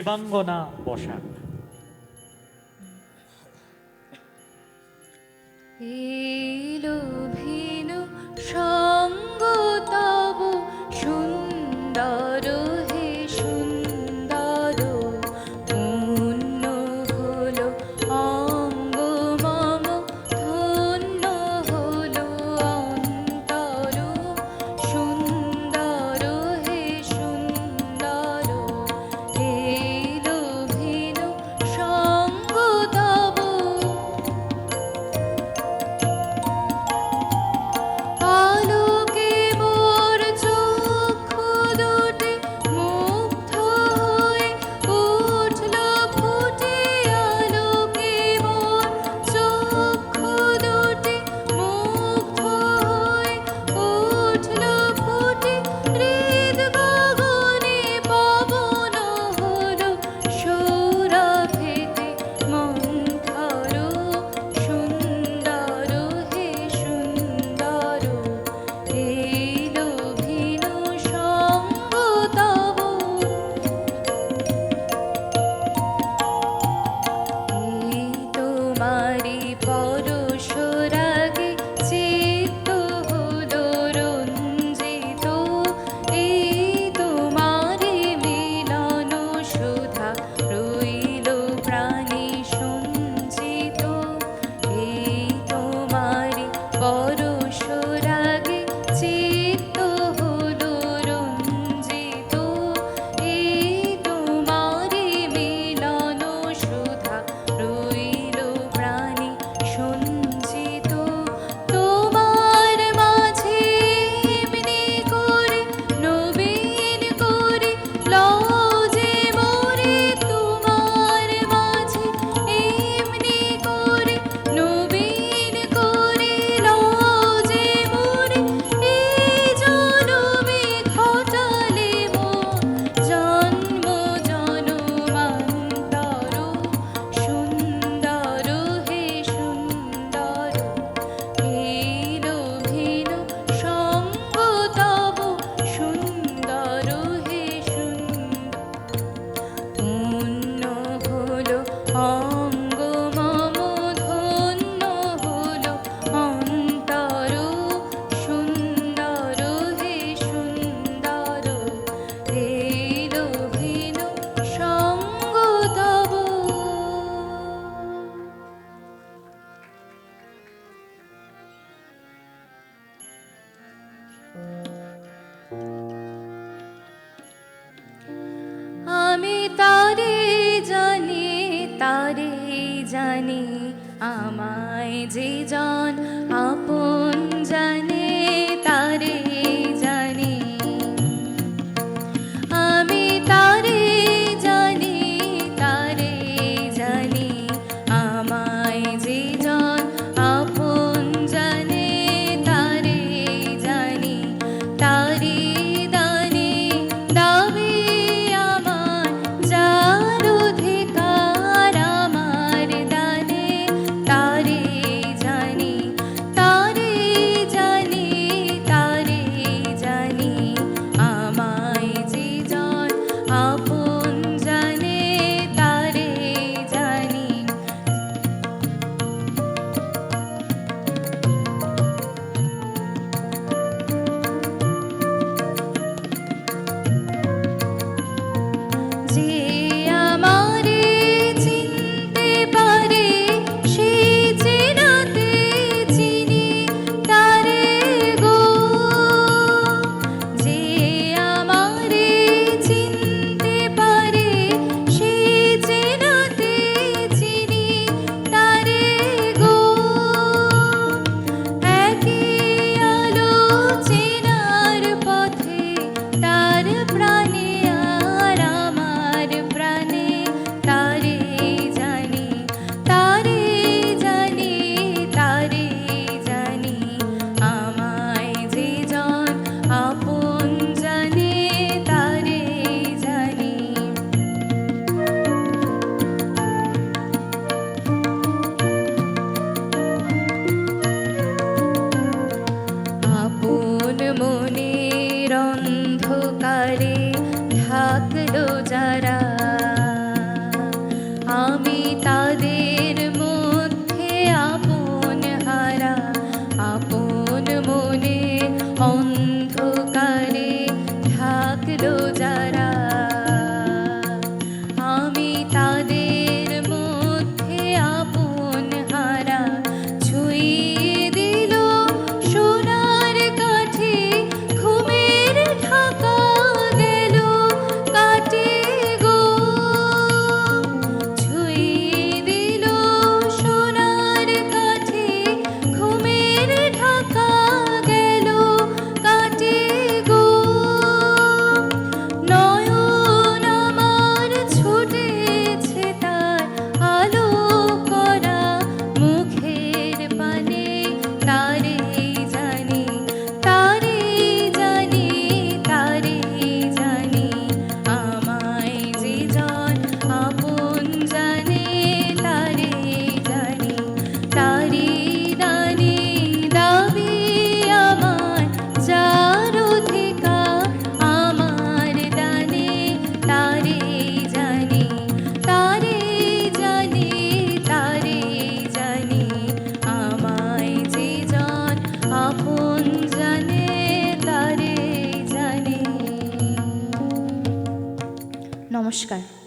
দেবাঙ্গনা বসাক। এলো ভিনু সঙ্গ তব সুন্দর হে সুন্দর, পূর্ণ হলো অঙ্গ মম, ধন্য হলো অন্তর, সুন্দর হে সুন্দর। এলো ভিনু সঙ্গ তব, আলোকে মোর চক্ষু দুটি মুগ্ধ হয়ে উঠল ফুটে, আলোকে মোর চক্ষু দুটি মুগ্ধ হয়ে উঠল ফুটে, হৃদ গগনে পবন হলো সৌরভেতে মন্থর, সুন্দর হে সুন্দর। এলো ভিনু সঙ্গ তব, এই তোমারি পরশ রাগে চিত্ত হলো রঞ্জিত, এই তোমারি মিলন সুধা রইল প্রাণে সঞ্চিত, এই তোমারি পরশ রাগে চিত্ত হলো রঞ্জিত, এই তোমারি মিলন সুধা রইল প্রাণে সঞ্চিত। তোমার মাঝে এমনি করে নবীন করে লও যে মোরে, তোমার মাঝে এমনি করে নবীন করে লও যে মোরে, এই জনমে ঘটালে মোর জন্ম জনমান্তর, সুন্দর হে সুন্দর। এলো ভিনু সঙ্গ তব, সুন্দর হে সুন্দর, পূর্ণ হলো অঙ্গ মম, ধন্য হলো অন্তর, সুন্দর হে সুন্দর। এলো ভিনু সঙ্গ তব। আমি তারে জানি, তারে জানি, আমায় যে জন আপন জানে, তারে জানি। আমি তারে জানি, তারে জানি, আমায় যে জন আপন জানে, তারে জানি। তারি দানে দাবি আমার, যার অধিকার আমার দানে, তারে জানি। নমস্কার।